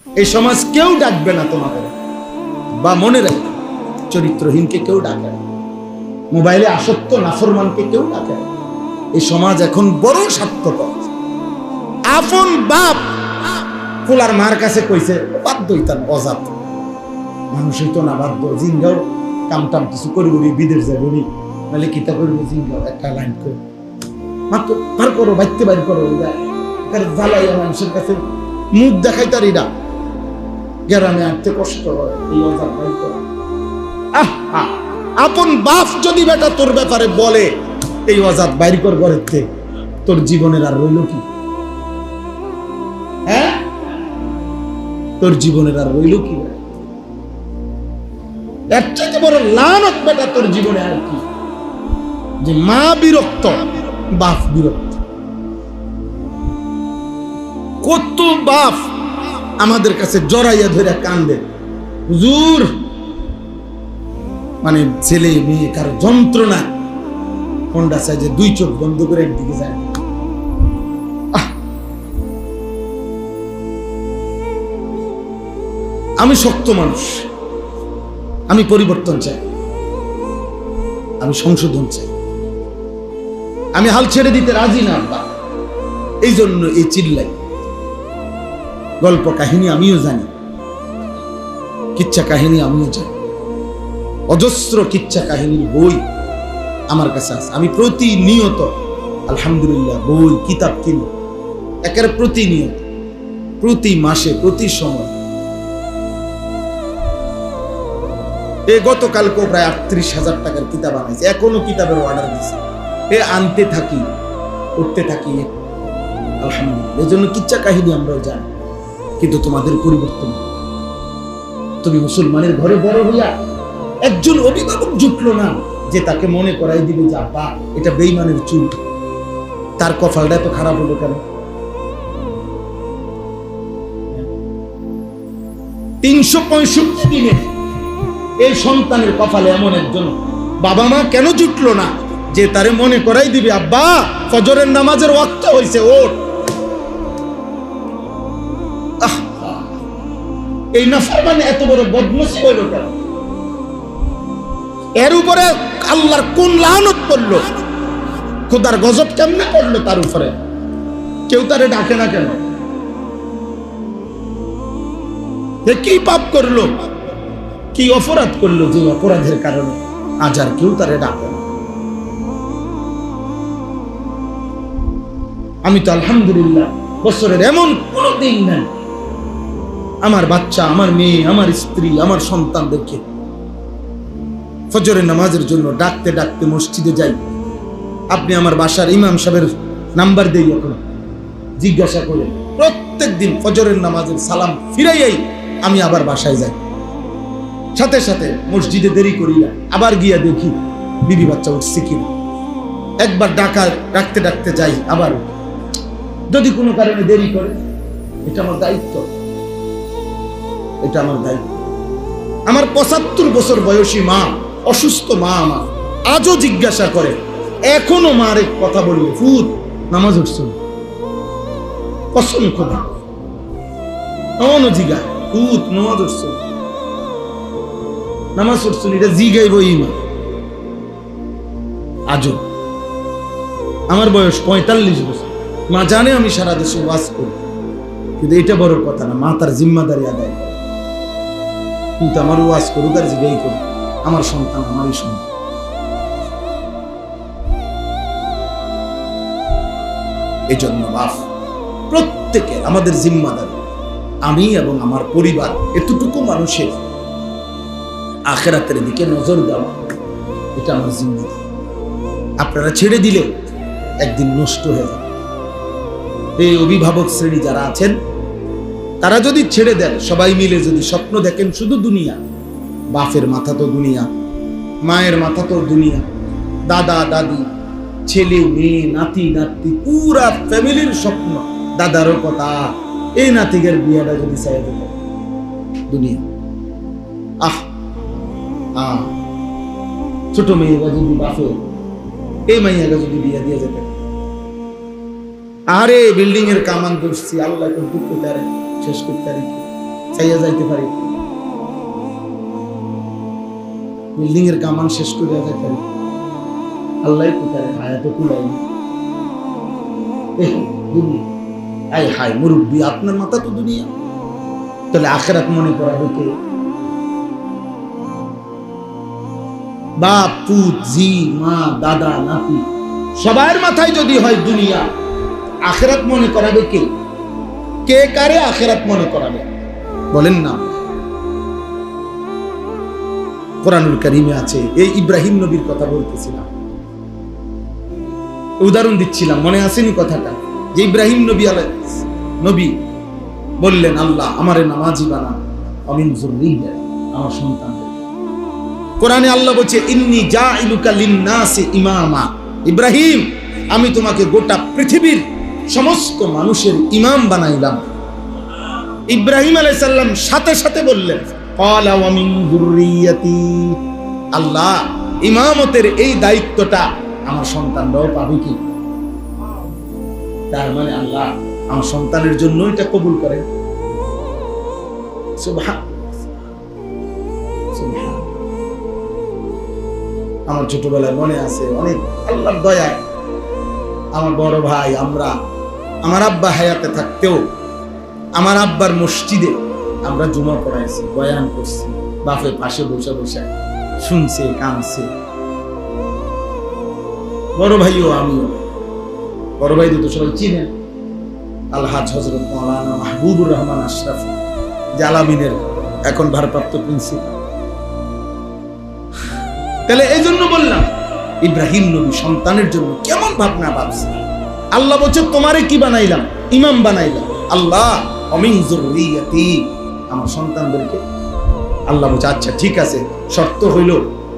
এই সমাজ কেউ ডাকবে না তোমাদের, বা মনে রাখবে চরিত্রহীনকে কেউ ডাকে না, মোবাইলে আসক্ত নাফরমানকে কেউ ডাকে না। এই সমাজ এখন বড় স্বার্থপর। আপন বাপ ফুলার মার কাছে কইছে বাধ্য হইতাম, অজাত মানুষই তো না বাধ্য, জিঙ্গাও কামটাম কিছু করবো বিদেশ যাবো নি, নাহলে কিতা করবো, জিঙ্গাও একটা লাইন করে মাত্র বার করো, বাইতে বাইর করো, জ্বালাইয়া মানুষের কাছে মুখ দেখাইতারি না, গ্রামে আনতে কষ্ট হয় এই অজাত বাইর করা। আপন বাপ যদি বেটা তোর ব্যাপারে বলে এই অজাত বাইর কর ঘরের থেকে, তোর জীবনের আর রইল কি? হ্যাঁ, তোর জীবনের আর রইল কি? এর চাইতে বড় লানত বেটা তোর জীবনে আর কি? যে মা বিরক্ত, বাপ বিরক্ত। কত বাপ আমাদের কাছে জড়াইয়া ধরে কান্দে, হুজুর মানে ছেলে মেয়ে কার যন্ত্রণা, কোনটা চাই যে দুই চোখ বন্ধ করে একদিকে যায়। আমি শক্ত মানুষ, আমি পরিবর্তন চাই, আমি সংশোধন চাই, আমি হাল ছেড়ে দিতে রাজি না। এই জন্য এই চিল্লাই। গল্প কাহিনী আমিও জানি, কিচ্ছা কাহিনী আমিও জানি, অজস্র কিচ্ছা কাহিনীর বই আমার কাছে আছে। আমি প্রতিনিয়ত আলহামদুলিল্লাহ বই কিতাব কিনি, একের প্রতিনিয়ত, প্রতি মাসে, প্রতি সময়। এই গতকালকেও প্রায় ৩৮,০০০ টাকার কিতাব আনাইছে, এখনো কিতাবের অর্ডার দিছে, এ আনতে থাকি, করতে থাকি আলহামদুলিল্লাহ। এই জন্য কিচ্ছা কাহিনী আমরাও জানি, কিন্তু তোমাদের পরিবর্তন। তুমি মুসলমানের ঘরে বড় হইয়া একজন অভিভাবক জুটলো না যে তাকে মনে করাই দিবে যে আব্বা এটা বেঈমানের চুল, তার কপালটা এত খারাপ হলো কেন? ৩৬৫ দিনে এই সন্তানের কপালে এমন একজন বাবা মা কেন জুটলো না যে তারে মনে করাই দিবে আব্বা ফজরের নামাজের ওয়াক্ত হইছে, ওঠ। এই নাফরমানে এত বড় বদমাশি হইল কেন? এর উপরে আল্লাহর কোন লানত পড়লো, খোদার গজব কেমনে পড়লো তার উপরে? কেউ তারে ডাকে না কেন? কি পাপ করলো, কি অপরাধ করলো যে অপরাধের কারণে আজ আর কেউ তারে ডাকে না? আমি তো আলহামদুলিল্লাহ বছরের এমন কোন দিন নাই আমার বাচ্চা, আমার মেয়ে, আমার স্ত্রী, আমার সন্তানদেরকে ফজরের নামাজের জন্য ডাকতে ডাকতে মসজিদে যাই। আপনি আমার বাসার ইমাম সাহেবের নাম্বার দেই, এখন জিজ্ঞাসা করে প্রত্যেক দিন ফজরের নামাজের সালাম ফিরাইয়াই আমি আবার বাসায় যাই। সাথে সাথে মসজিদে দেরি করি না, আবার গিয়া দেখি বিবি বাচ্চা উঠছে কিনা। একবার ডাকতে ডাকতে যাই, আবার যদি কোনো কারণে দেরি করে, এটা আমার দায়িত্ব, এটা আমার দায়িত্ব। আমার ৭৫ বছর বয়সী মা, অসুস্থ মা আমার আজও জিজ্ঞাসা করে, এখনো মার এক কথা বলবে, ফুত নামাজ উঠছো? কসম খোদা এমনও জিগায়, ফুত নামাজ উঠছো? নামাজ উঠছো? এটা জিগাইব মা আজও। আমার বয়স ৪৫ বছর, মা জানে আমি সারা দেশে ওয়াজ করি, কিন্তু এটা বড় কথা না, মা তার জিম্মাদারি আদায় করে। কিন্তু আমার ওয়াজ করুক আর জিগাই করুক, আমার সন্তান আমারই সন্তান। এই জন্য বাপ প্রত্যেকে আমাদের জিম্মাদারি, আমি এবং আমার পরিবার, এতটুকু মানুষের আখিরাতের দিকে নজর দেওয়া, এটা আমার জিম্মাদারি। আপনারা ছেড়ে দিলে একদিন নষ্ট হয়ে যাবে। এই অভিভাবক শ্রেণী যারা আছেন তারা যদি ছেড়ে দেন, সবাই মিলে যদি স্বপ্ন দেখেন শুধু দুনিয়া, বাপের মাথা তো দুনিয়া, মায়ের মাথা তো দুনিয়া, দাদা দাদি, ছেলে মেয়ে, নাতি নাতি, পুরা ফ্যামিলির স্বপ্ন, দাদারও কথা, এই নাতিকের বিয়েটা যদি চাই দুনিয়া। ছোট মেয়েরা যদি বাপে, এই মাইয়াকে যদি বিয়ে দিয়ে যেতে, আরে বিল্ডিং এর কামান করছি, আল্লাহ শেষ করতে পারি। খাইয়া যাইতে পারি, বিল্ডিং এর কামান শেষ করে যাইতে পারি, আল্লাহ কোথায় হায়াতে কুলাই। হাই হাই মুরব্বী, আপনার মাথা তো দুনিয়া, তাহলে আখেরাত মনে করাবে কে? বাপ পুত জি মা দাদা নাতি সবার মাথায় যদি হয় দুনিয়া, আখেরাত মনে করাবে কে? কে কারে আখেরাত মনে করাবে বলেন না? কোরআনুল কারীমে আছে, এই ইব্রাহিম নবীর কথা বলতেছিলাম, উদাহরণ দিচ্ছিলাম, মনে আসেনি কথাটা? যে ইব্রাহিম নবী বললেন, আল্লাহ আমারে নামাজি বানান, আমিন যুররিয়া, আমার সন্তান। কোরআনে আল্লাহ বলছে, ইন্নী জাইলুকা লিন-নাসি ইমামা, ইব্রাহিম আমি তোমাকে গোটা পৃথিবীর সমস্ত মানুষের ইমাম বানাইলাম। ইব্রাহিম আলাইহিস সালাম সাথে সাথে বললেন, ক্বালা ওয়া মিন যুররিয়াতি, আল্লাহ ইমামতের এই দায়িত্বটা আমার সন্তানরাও পাবে কি? তার মানে আল্লাহ আমার সন্তানের জন্য এটা কবুল করেন। আমার ছোটবেলায় মনে আছে, অনেক আল্লাহর দয়ায় আমার বড় ভাই, আমার আব্বা হায়াতে থাকতেও আমার আব্বার মসজিদে আমরা জুমা পড়াইছি, বয়ান করছি, বাপের পাশে বসে বসে শুনছে, কাঁদছে। বড় ভাইও আমিও, বড় ভাই তো সবাই চিনেন, আলহাজ হযরত মাওলানা মাহবুবুর রহমান আশরাফি জালামিনের এখন ভারপ্রাপ্ত প্রিন্সিপাল। তাহলে এই জন্য বললাম, ইব্রাহিম নবী সন্তানের জন্য কেমন ভাবনা ভাবছে। আল্লাহ বলছে, তোমারে কি বানাইলাম? ইমাম বানাইলাম। আল্লাহ আমিন যুররিয়াতি, আমার সন্তানদেরকে। আল্লাহ বলছে, আচ্ছা ঠিক আছে, শর্ত হইল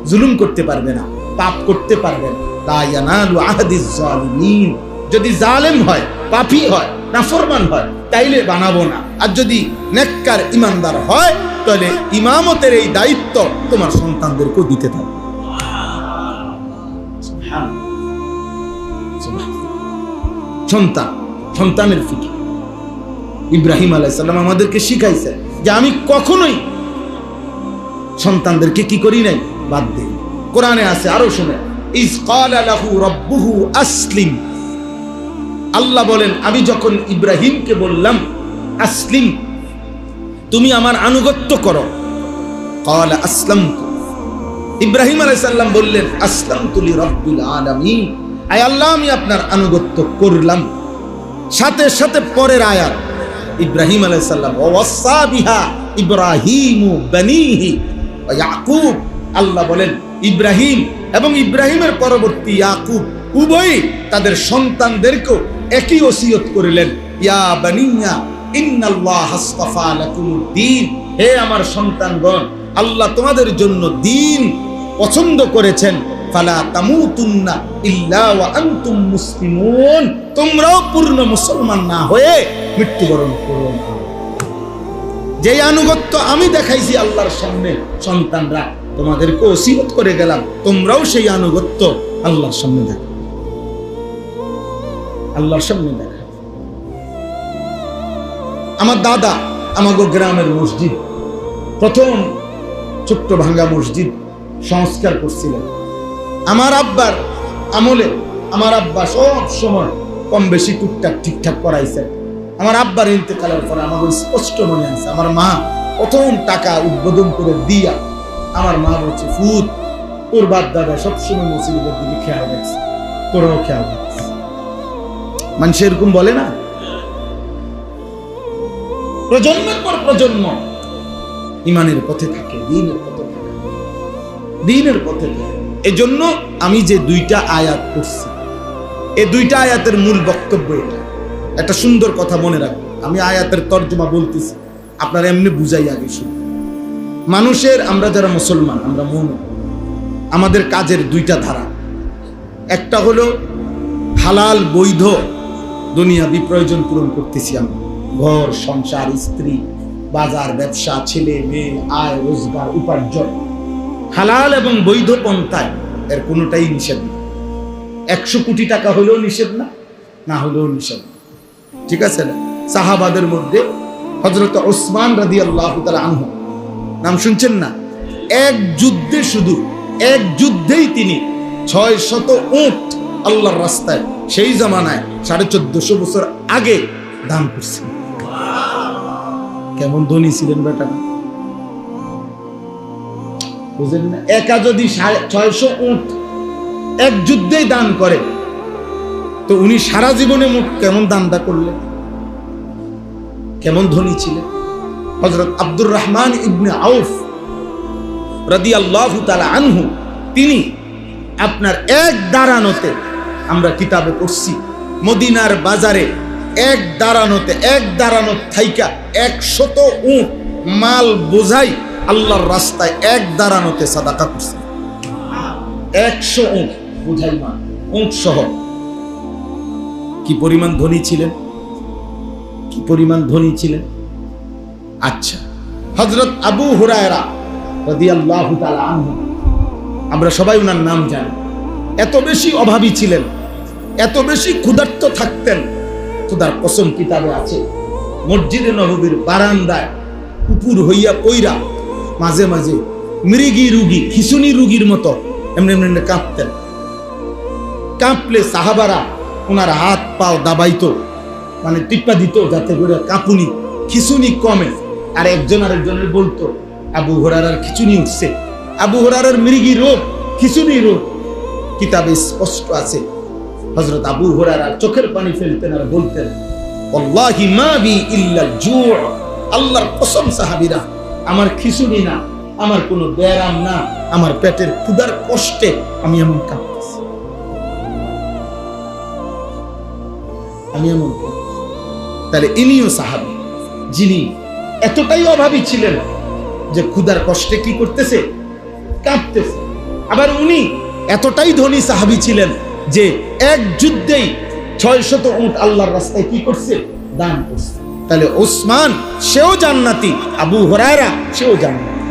জুলুম করতে পারবে না, পাপ করতে পারবে না। লা ইয়ানালু আহদিজ জালিমিন, যদি জালেম হয়, পাপী হয়, নাফরমান হয়, তাইলে বানাবো না। আর যদি নেককার ইমানদার হয়, তাহলে ইমামতের এই দায়িত্ব তোমার সন্তানদেরকেও দিতে থাকবে। সন্তানের ফিকির ইব্রাহিম আলাইহিস সালাম আমাদেরকে শিখাইছে যে আমি কখনোই সন্তানদেরকে কি করি নাই, বাদ দেই। কোরআনে আছে, আরো শুনে, ইজ ক্বালা লাহু রাব্বুহু আসলিম, আল্লাহ বলেন আমি যখন ইব্রাহিমকে বললাম আসলিম, তুমি আমার আনুগত্য করো, ক্বালা আসলামতু, ইব্রাহিম আলাইহিস সালাম বললেন আসলামতু লিরাব্বিল আলামিন, আয় আল্লাহ আমি আপনার আনুগত্য করলাম। সাথে সাথে পরের আয়াত, ইব্রাহিম আলাইহিস সালাম ওয়াসা বিহা ইব্রাহিমু বানিহি ওয়া ইয়াকুব, আল্লাহ বলেন ইব্রাহিম এবং ইব্রাহিমের পরবর্তী ইয়াকুব উভয়ই তাদের সন্তানদেরকে একই ওসিয়ত করলেন, ইয়া বানিয়া ইন্নাল্লাহা আসতাফা লাকুমুদ্দিন, হে আমার সন্তানগণ, আল্লাহ তোমাদের জন্য দ্বীন পছন্দ করেছেন, ফালা তামুতুন্না ইল্লা ওয়া আনতুম মুসলিমুন, তোমরাও পূর্ণ মুসলমান না হয়ে মৃত্যুবরণ করো না। যে আনুগত্য আমি দেখাইছি আল্লাহর সামনে, সন্তানরা তোমাদেরকে ওসিয়ত করে গেলাম, তোমরাও সেই আনুগত্য আল্লাহর সামনে দেখো, আল্লাহর সামনে দেখো। আমার দাদা আমাগো গ্রামের মসজিদ, প্রথম ছোট্ট ভাঙ্গা মসজিদ সংস্কার করছিলেন। আমার আব্বার আমলে আমার আব্বা সব সময় কম বেশি টুকটাক ঠিকঠাক করাইছেন। আমার আব্বার ইন্তেকালের পরে আমার স্পষ্ট মনে আছে, আমার মা প্রথম টাকা উদ্বোধন করে দিয়া আমার মা বলছে, ফুত তোর বাপ দাদা সবসময় মসজিদের দিকে খেয়াল রাখছে, তোরাও খেয়াল রাখছে। মানুষ এরকম বলে না? প্রজন্মের পর প্রজন্ম ইমানের পথে থাকে, দ্বীনের পথে থাকে, দ্বীনের পথে থাকে। এজন্য আমি যে দুইটা আয়াত পড়ছি, এই দুইটা আয়াতের মূল বক্তব্য এটা। একটা সুন্দর কথা মনে রাখবেন, আমি আয়াতের তর্জমা বলতেছি, আপনারা এমনি বুঝাই আগে শুনুন। মানুষের, আমরা যারা মুসলমান, আমরা আমাদের কাজের দুইটা ধারা। একটা হলো হালাল বৈধ দুনিয়াবি প্রয়োজন পূরণ করতেছি আমরা, ঘর সংসার, স্ত্রী, বাজার, ব্যবসা, ছেলে মেয়ে, আয় রোজগার, উপার্জন, হালাল এবং বৈধ পন্থায়, এর কোনোটাই নিষেধ না। 100 কোটি টাকা হলেও নিষেধ না, না হলেও নিষেধ, ঠিক আছে না? সাহাবাদের মধ্যে হযরত ওসমান রাদিয়াল্লাহু তাআলা আনহু, নাম শুনছেন না? এক যুদ্ধে, শুধু এক যুদ্ধেই তিনি 600 উট আল্লাহর রাস্তায় সেই জামানায় 1450 বছর আগে দান করছেন। কেমন ধনী ছিলেন বেটাটা, বুঝলেন না? একা যদি 600 উট এক যুদ্ধেই দান করে, তো উনি সারা জীবনে মোট কেমন দানটা করলেন, কেমন ধনী ছিলেন। হযরত আব্দুর রহমান ইবনে আউফ রাদিয়াল্লাহু তাআলা আনহু, তিনি আপনার এক দাঁড়ানোতে, আমরা কিতাবে পড়ছি, মদিনার বাজারে এক দাঁড়ানো থাইকা 100 উট মাল বোঝাই আল্লাহর রাস্তায় এক দাঁড়ানোতে সাদাকা করছে। 100 উট বোঝাই মাল, উট সহ। কি পরিমাণ ধনী ছিলেন, কি পরিমাণ ধনী ছিলেন। আচ্ছা, হযরত আবু হুরায়রা রাদিয়াল্লাহু তাআলা আনহু, আমরা সবাই ওনার নাম জানি। এত বেশি অভাবী ছিলেন, এত বেশি ক্ষুধার্ত থাকতেন, খোদার কসম কিতাবে আছে, মসজিদে নববীর বারান্দায় উপর হইয়া পইরা মাঝে মাঝে মৃগী রুগী, খিচুনি রুগীর মতো এমনি এমনি কাঁপতেন। কাঁপলে সাহাবারা ওনার হাত পাও দাবাইতো, মানে টিপ্পা দিত, যাতে করে কাঁপুনি খিচুনি কমে। আর একজন আরেকজনের বলতো, আবু হুরায়রার খিচুনি উঠছে, আবু হুরায়রার মৃগী রোগ, খিচুনি রোগ। কিতাবে স্পষ্ট আছে, হযরত আবু হুরায়রা চোখের পানি ফেলতেন আর বলতেন, ওয়াল্লাহি মা বি ইল্লা জু', আল্লাহর কসম সাহাবীরা, আমার খিচুনি না, আমার কোনো ব্যারাম না, আমার পেটের ক্ষুধার কষ্টে আমি এমন কাঁপতেছি, আমি এমন। তাহলে ইনিও সাহাবী, যিনি এতটাই অভাবী ছিলেন যে ক্ষুধার কষ্টে কি করতেছে, কাঁপতেছে। আবার উনি এতটাই ধনী সাহাবী ছিলেন যে এক যুদ্ধেই 600 উট আল্লাহর রাস্তায় কি করছে, দান করছে। তাহলে ওসমান সেও জান্নাতি, আবু হুরায়রা সেও জান্নাতি।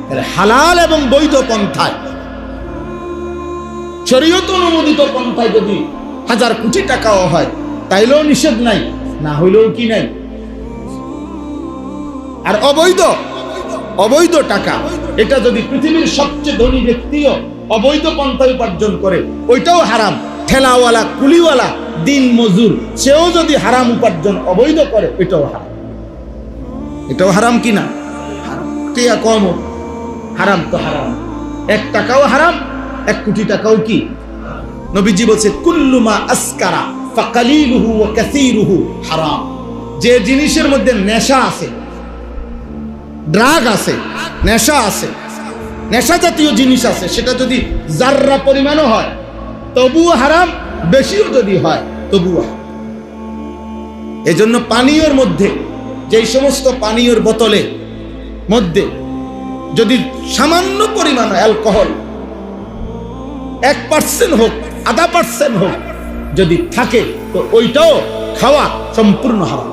তাহলে হালাল এবং বৈধ পন্থায়, শরীয়ত অনুমোদিত পন্থায় যদি 1000 কোটি টাকাও হয়, তাইলেও নিষেধ নাই, না হইলেও কি নাই। আর অবৈধ টাকা, এটা যদি পৃথিবীর সবচেয়ে ধনী ব্যক্তিও অবৈধ পন্থায় উপার্জন করে, ওইটাও হারাম। ঠেলাওয়ালা, কুলিওয়ালা, দিন মজুর, সেও যদি হারাম উপার্জন অবৈধ করে, এটাও হারাম। এটাও হারাম কিনা? টিয়া কম হারাম, তো হারাম। 1 টাকাও হারাম, 1 কোটি টাকাও কি? নবীজি বলছে, কুল্লু মা আসকারা ফাকালিলুহু ওয়া কাসীরুহু হারাম। যে জিনিসের মধ্যে নেশা আছে, ড্রাগ আছে, নেশা আছে, নেশা জাতীয় জিনিস আছে, সেটা যদি জাররা পরিমাণও হয় তবুও হারাম, বেশিও যদি হয় তবুও হারাম। এজন্য পানীয়র মধ্যে, যেই সমস্ত পানীয়র বোতলে মধ্যে যদি সামান্য পরিমাণ অ্যালকোহল 1% হোক, 0.5% হোক যদি থাকে, তো ওইটাও খাওয়া সম্পূর্ণ হারাম।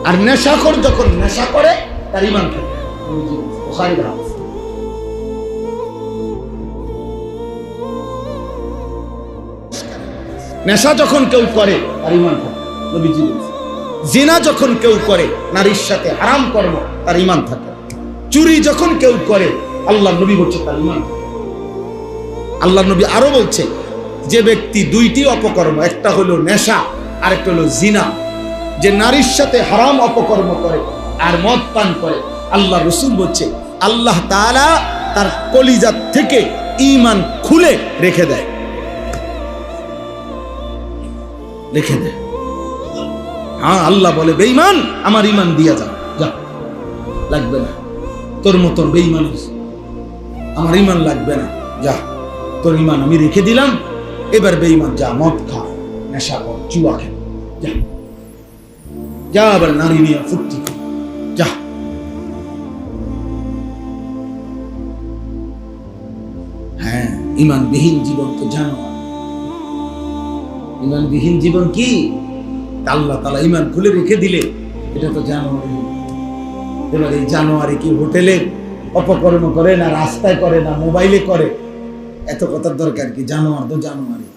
আর নেশাখোর যখন নেশা করে, তার ঈমান থাকে। বুখারীর হাদিস। নেশা যখন কেউ করে, তার ঈমান থাকে, নবীজি বলেছেন। জিনা যখন কেউ করে, নারীর সাথে হারাম কর্ম, তার ঈমান থাকে। চুরি যখন কেউ করে, আল্লাহ নবী বলছে তার ঈমান থাকে। আল্লাহ নবী আরো বলছে, যে ব্যক্তি 2টি অপকর্ম, একটা হলো নেশা, আরেকটা হলো জিনা, যে নারীর সাথে হারাম অপকর্ম করে আর মদ পান করে, আল্লাহ রাসূল বলছে আল্লাহ তাআলা তার কলিজা থেকে ঈমান খুলে রেখে দেয়, রেখে দেয়। হ্যাঁ, আল্লাহ বলে, বেঈমান আমার ঈমান দিয়া যা, লাগবে না তোর মতন বেঈমান, আমার ঈমান লাগবে না, যা, তোর ঈমান আমি রেখে দিলাম। এবার বেঈমান যা, মদ খা, নেশা কর, জুয়া খা, যা যা, আবার নারী নিয়ে ফুর্তি কর, যা। হ্যাঁ, ঈমানবিহীন জীবন তো জানোয়ার। ঈমানবিহীন জীবন কি? আল্লাহ তাআলা ঈমান খুলে রেখে দিলে এটা তো জানোয়ার। এবার এই জানোয়ারে কি হোটেলে অপকর্ম করে না, রাস্তায় করে না, মোবাইলে করে, এত কথার দরকার কি? জানোয়ার তো জানোয়ারই,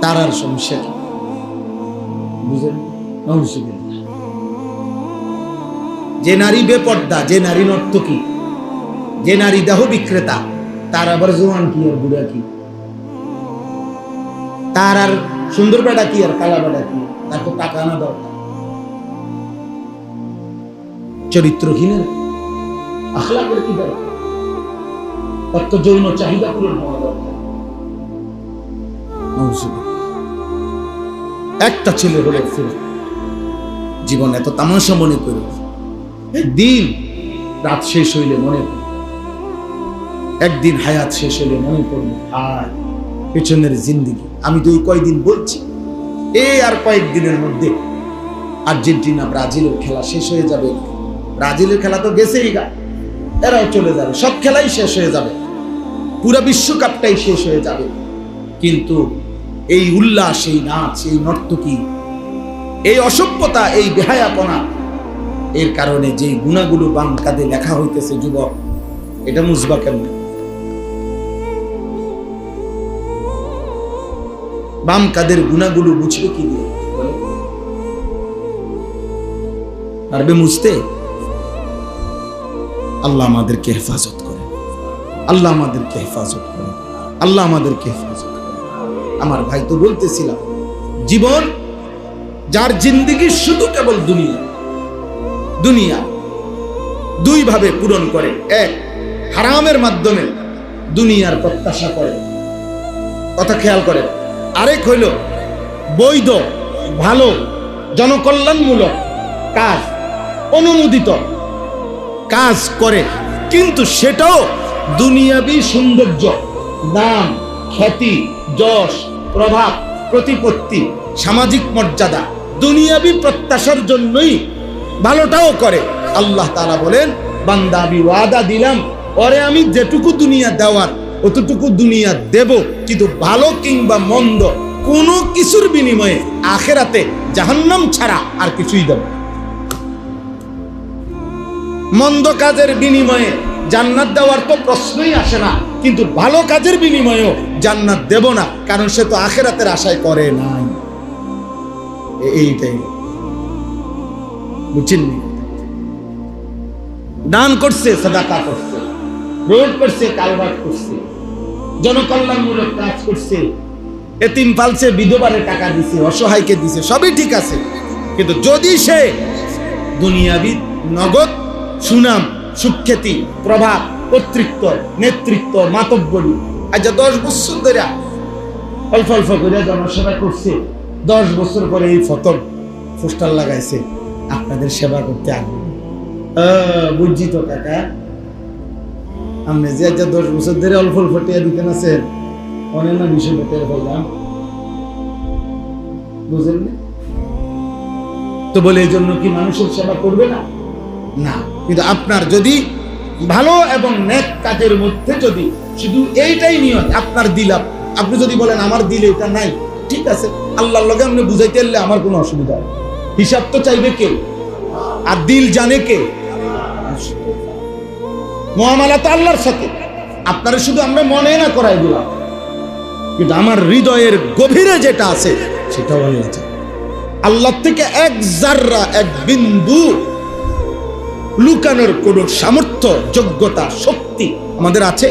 তার আর সমস্যা কি? বুঝলেন? নাউজুবিল্লাহ। যে নারী বেপর্দা, যে নারী নর্তকী, যে নারী দেহ বিক্রেতা, তার আবার জোয়ান কি আর বুড়া কি, তার আর সুন্দর বেটা কি আর কালা বেটা কি, তার তো টাকা আনা দরকার। চরিত্রহীনের আখলাকের কি দরকার? তার তো যৌন চাহিদা পূরণ হওয়া দরকার। একটা ছেলে হলে জীবন এত তামাশা মনে করে, একদিন রাত শেষ হইলে মনে পড়ে, একদিন হায়াত শেষ হইলে মনে পড়বে আর পেছনের জিন্দিগি। আমি তো এই কয়েকদিন বলছি, আর কয়েকদিনের মধ্যে আর্জেন্টিনা ব্রাজিলের খেলা শেষ হয়ে যাবে। ব্রাজিলের খেলা তো গেছেই গা, এরাও চলে যাবে, সব খেলাই শেষ হয়ে যাবে, পুরো বিশ্বকাপটাই শেষ হয়ে যাবে। কিন্তু এই উল্লাস, এই নাচ, এই নর্তকী, এই অসভ্যতা, এই বেহায়াপনা, এর কারণে যে গুণাগুলো বাম কাঁধে লেখা হইতেছে যুবক, এটা মুছবা কেমন? বাম কাঁধের গুণাগুলো মুছবে কি দিয়ে? পারবে মুছতে? আল্লাহ আমাদেরকে হেফাজত করে, আল্লাহ আমাদেরকে হেফাজত করে, আল্লাহ আমাদেরকে হেফাজত করে। আমার ভাই তো বলতেছিলাম, জীবন যার জিন্দেগি শুধু কেবল দুনিয়া, দুনিয়া দুই ভাবে পূরণ করে। এক, হারামের মাধ্যমে দুনিয়ার প্রত্যাশা করে, কথা খেয়াল করে। আরেক হইল বৈধ, ভালো, জনকল্যাণমূলক কাজ, অনুমোদিত কাজ করে, কিন্তু সেটাও দুনিয়াবি সৌন্দর্য, নাম, খ্যাতি, যশ, প্রভাব, প্রতিপত্তি, সামাজিক মর্যাদা, দুনিয়াবি প্রত্যাশার জন্যই ভালোটাও করে। আল্লাহ তাআলা বলেন, বান্দা আমি ওয়াদা দিলাম, ওরে আমি যেটুকু দুনিয়া দেওয়ার অতটুকু দুনিয়া দেব, কিন্তু ভালো কিংবা মন্দ কোনো কিছুর বিনিময়ে আখিরাতে জাহান্নাম ছাড়া আর কিছুই দেব। মন্দ কাজের বিনিময়ে জান্নাত দেওয়ার তো প্রশ্নই আসে না, কিন্তু ভালো কাজের বিনিময়েও জান্নাত দেব না, কারণ সে তো আখিরাতের আশায় করে নাই। এইটাই বুঝছেন? দান করছে, সাদাকা করছে, রোড করছে, কালভার্ট করছে, জনকল্যাণমূলক কাজ করছে, এতিম পালছে, বিধবারে টাকা দিছে, অসহায়কে দিছে, সবই ঠিক আছে। কিন্তু যদি সে দুনিয়াবি নগদ সুনাম, সুখ্যাতি, প্রভাব, কর্তৃত্ব, নেতৃত্ব, মাতব্বরি, আজ 10 বছর ধরে অল্প অল্প করে জনসেবা করছে, 10 বছর পরে এই ফটো পোস্টার লাগাইছে, আপনাদের সেবা করতে আসবে। বুঝছি তো কাকা, আপনি যে 10 বছর ধরে অল্প অল্প টিয়া দিতেন আছেন, অনেক বিষয় টের বললাম, বুঝলেন? তো বলে এই জন্য কি মানুষের সেবা করবে না? না। কিন্তু আপনার যদি ভালো এবং নেক কাজের মধ্যে যদি শুধু এইটাই নিয়ত, আপনার দিলাম, আপনি যদি বলেন আমার দিলে এটা নাই, ঠিক আছে, আল্লাহর লগে আপনি বুঝাইতে পারলে আমার কোনো অসুবিধা নেই। হিসাব তো চাইবে কে? আর দিল জানে কে? মুআমালা তো আল্লাহর সাথে। আপনারা শুধু আমরা মনে না করাই দিলাম, কিন্তু আমার হৃদয়ের গভীরে যেটা আছে সেটাও আল্লাহ জানে। আল্লাহ থেকে এক জাররা, এক বিন্দু লুকানোর কোন সামর্থ্য, যোগ্যতা, শক্তি আমাদের আছে?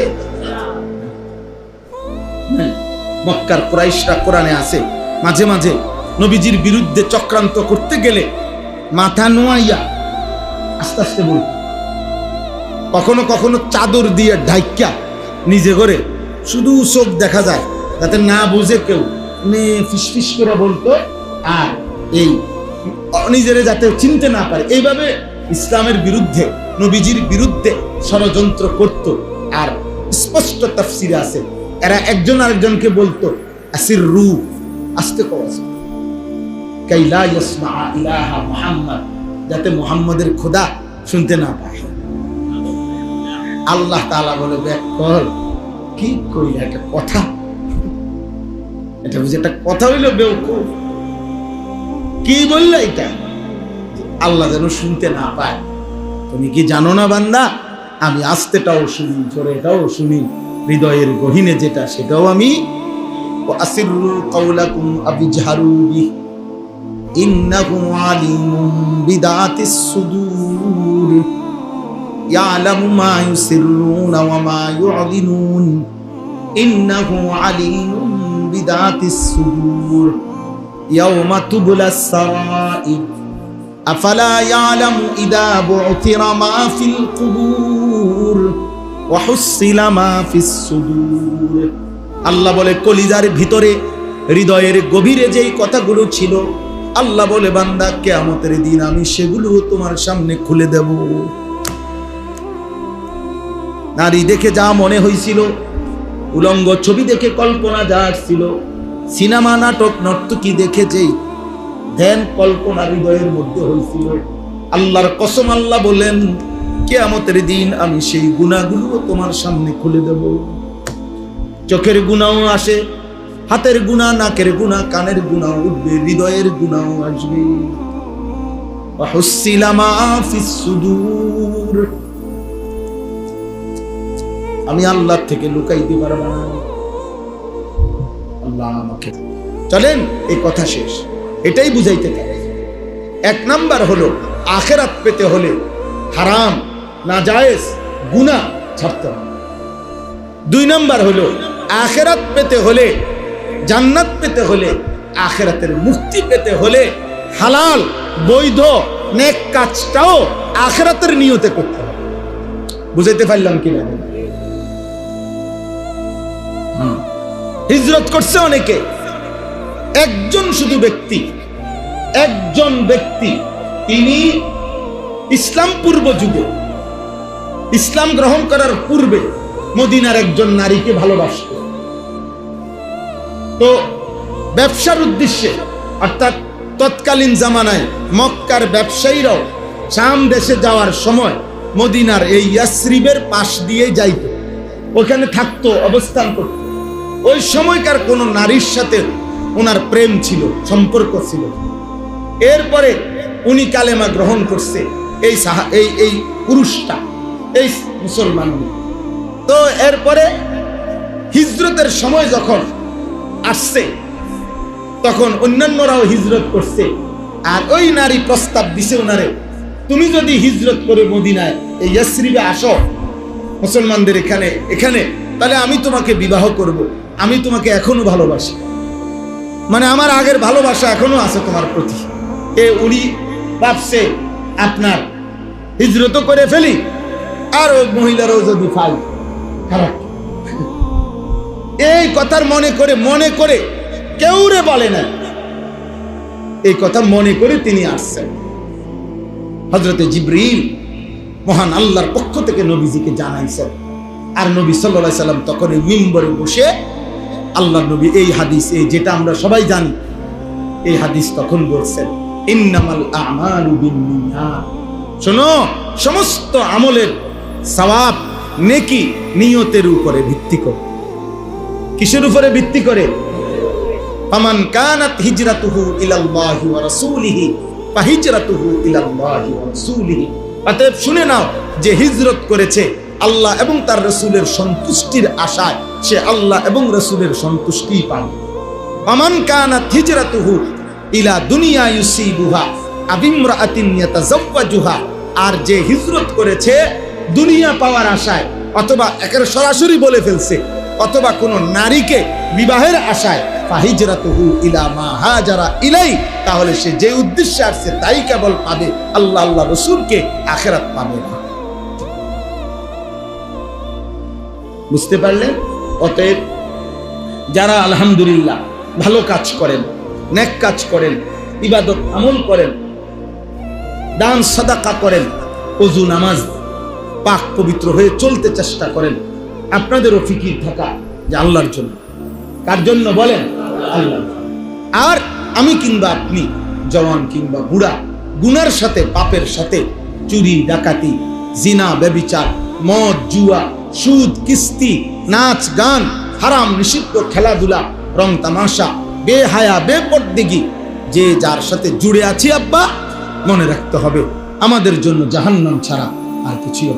মক্কার কুরাইশরা কোরআনে আছে, মাঝে মাঝে নবীজির বিরুদ্ধে চক্রান্ত করতে গেলে মাথা নোয়াইয়া আস্তে আস্তে বলত, কখনো কখনো চাদর দিয়ে ঢাইকা নিজে করে শুধু চোখ দেখা যায় যাতে না বুঝে কেউ, ফিসফিস করে বলতো, আর এই নিজেরে যাতে চিনতে না পারে, এইভাবে ইসলামের বিরুদ্ধে, নবীজির বিরুদ্ধে ষড়যন্ত্র করত। আর স্পষ্ট তাফসিরে আছে, এরা একজন আরেকজনকে বলতো আসিররু, আস্তে কওয়া, কাইলা ইয়াসমা ইলাহা মুহাম্মদ, যাতে মুহাম্মদের খোদা শুনতে না পায়। আল্লাহ তাআলা বলে, দেখ কর কি কইলা, একটা কথা, এটা বুঝে একটা কথা হইল বেউকুফ, কি বললে এটা? আল্লাহ যেন শুনতে না পায়। তুমি কি জানো না বান্দা, আমি আস্তেটাও শুনি, জোরেটাও শুনি, হৃদয়ের গহীনে যেটা সেটাও আমি। আসিররু কাওলাকুম আবিজহারু বিহি, ইন্নাহু আলিমুম বিদাতিস সুদূর ইয়ালামু মা ইউসিররুনা ওয়া মা ইউ'লিনুন ইন্নাহু আলিমুম বিদাতিস সুদূর ইয়াওমা তুবলাস সারাইর আফালা ইয়ালামু ইদা বু'থিরা মা ফিল কুবুর ওয়া হুসিলা মা ফিস সুদূর। আল্লাহ বলে কলিজার ভিতরে, হৃদয়ের গভীরে যেই কথাগুলো ছিল, আল্লাহ বলে বান্দা কিয়ামতের দিন আমি সেগুলো তোমার সামনে খুলে দেব। নারী দেখে যা মনে হয়েছিল, উলঙ্গ ছবি দেখে কল্পনা যা আসছিল, সিনেমা নাটক নর্তকী দেখে যেই ধ্যান কল্পনা হৃদয়ের মধ্যে হয়েছিল, আল্লাহর কসম আল্লাহ বলেন কিয়ামতের দিন আমি সেই গুনাহগুলো তোমার সামনে খুলে দেব। চোখের গুনাহ আসে, হাতের গুনাহ, নাকের গুনাহ, কানের গুনাহ উঠবে, হৃদয়ের গুনাহ আসবে। ওয়া হুসিলা মা ফিস সুদূর। আমি আল্লাহ থেকে লুকাইতে পারব না। আল্লাহ আমাকে চলেন, এই কথা শেষ। এটাই বুঝাইতে চাই। এক নাম্বার হলো আখিরাত পেতে হলে হারাম, নাজায়েজ, গুনাহ ছাড়তে হবে। দুই নাম্বার হলো আখিরাত পেতে হলে, জান্নাত পেতে হলে, আখিরাতের মুক্তি পেতে হলে হালাল বৈধ নেক কাজটাও আখিরাতের নিয়তে করতে হবে। বুঝাইতে পারলাম কিনা? হিজরত করছে অনেকে, একজন শুধু ব্যক্তি, একজন ব্যক্তি, তিনি ইসলাম পূর্ব যুগে, ইসলাম গ্রহণ করার পূর্বে মদিনার একজন নারীকে ভালোবাসত। তো ব্যবসার উদ্দেশ্যে, অর্থাৎ তৎকালীন জামানায় মক্কার ব্যবসায়ীরাও শাম দেশে যাওয়ার সময় মদিনার এই ইয়াসরিবের পাশ দিয়ে যাইত, ওখানে থাকতো, অবস্থান করত। ওই সময়কার কোন নারীর সাথে ওনার প্রেম ছিল, সম্পর্ক ছিল। এরপরে উনি কালেমা গ্রহণ করছে, এই পুরুষটা, এই মুসলমান। তো এরপরে হিজরতের সময় যখন আসছে, তখন অন্যান্যরাও হিজরত করছে। আর ওই নারী প্রস্তাব দিছে ওনারে, তুমি যদি হিজরত করে মদিনায় এই ইয়াসরিবে আসো, মুসলমানদের এখানে, তাহলে আমি তোমাকে বিবাহ করব, আমি তোমাকে এখনো ভালোবাসি, মানে আমার আগের ভালোবাসা এখনো আছে তোমার প্রতি। উনি ভাবছে আপনার হিজরত করে ফেলি, আর ওই মহিলারও যদি পাই খারাপ। এই কথার মনে করে কেউরে বলে না, এই কথা মনে করে তিনি আসছেন। হযরতে জিবরিল মহান আল্লাহর পক্ষ থেকে নবীজিকে জানাইছেন। আর নবী সাল্লাল্লাহু আলাইহি সাল্লাম তখন এই মিম্বরে বসে আল্লাহর নবী এই হাদিস, এই যেটা আমরা সবাই জানি, এই হাদিস তখন বলছেন, ইন্নামাল আমালু বিন্নিয়াত। শোনো, সমস্ত আমলের সওয়াব, নেকি নিয়তের উপরে ভিত্তি করে। কিসের উপরে ভিত্তি করে? ফামান কানাত হিজরাতুহু ইলাল্লাহি ওয়া রাসূলিহি ফাহিজরাতুহু ইলাল্লাহি ওয়া রাসূলিহি। অতএব শুনে নাও, যে হিজরত করেছে আল্লাহ এবং তার রাসূলের সন্তুষ্টির আশায়, সে আল্লাহ এবং রাসূলের সন্তুষ্টি পাবে। ফামান কানাত হিজরাতুহু ইলা দুনিয়া ইউসিবুহা আবিমরাআতিন ইয়াতাযাওয়াজুহা। আর যে হিজরত করেছে দুনিয়া পাওয়ার আশায়, অথবা একের সরাসরি বলে ফেলছে, অথবা কোন নারীকে বিবাহের আশায়, ফাহিজরাতুহু ইলা মা হাজারা ইলাই। তাহলে সে যে উদ্দেশ্যে আসছে তাই কেবল পাবে, আল্লাহ আল্লাহ রাসূলকে, আখিরাত পাবে না। বুঝতে পারলেন? অতএব যারা আলহামদুলিল্লাহ ভালো কাজ করেন, নেক কাজ করেন, ইবাদত আমল করেন, দান সাদাকা করেন, ওযু নামাজ পাক পবিত্র হয়ে চলতে চেষ্টা করেন, আপনাদেরও ফিকির থাকা যে আল্লাহর জন্য। কার জন্য বলেন? আল্লাহ। আর আমি কিংবা আপনি, জওয়ান কিংবা বুড়া, গুনার সাথে, পাপের সাথে, চুরি ডাকাতি, জিনা ব্যভিচার, মদ জুয়া, সুদ কিস্তি, নাচ গান, হারাম নিষিদ্ধ খেলাধুলা, রং তামাশা, বেহায়া বেপরদেগি, যে যার সাথে জুড়ে আছি আব্বা, মনে রাখতে হবে আমাদের জন্য জাহান্নাম ছাড়া আর কিছুই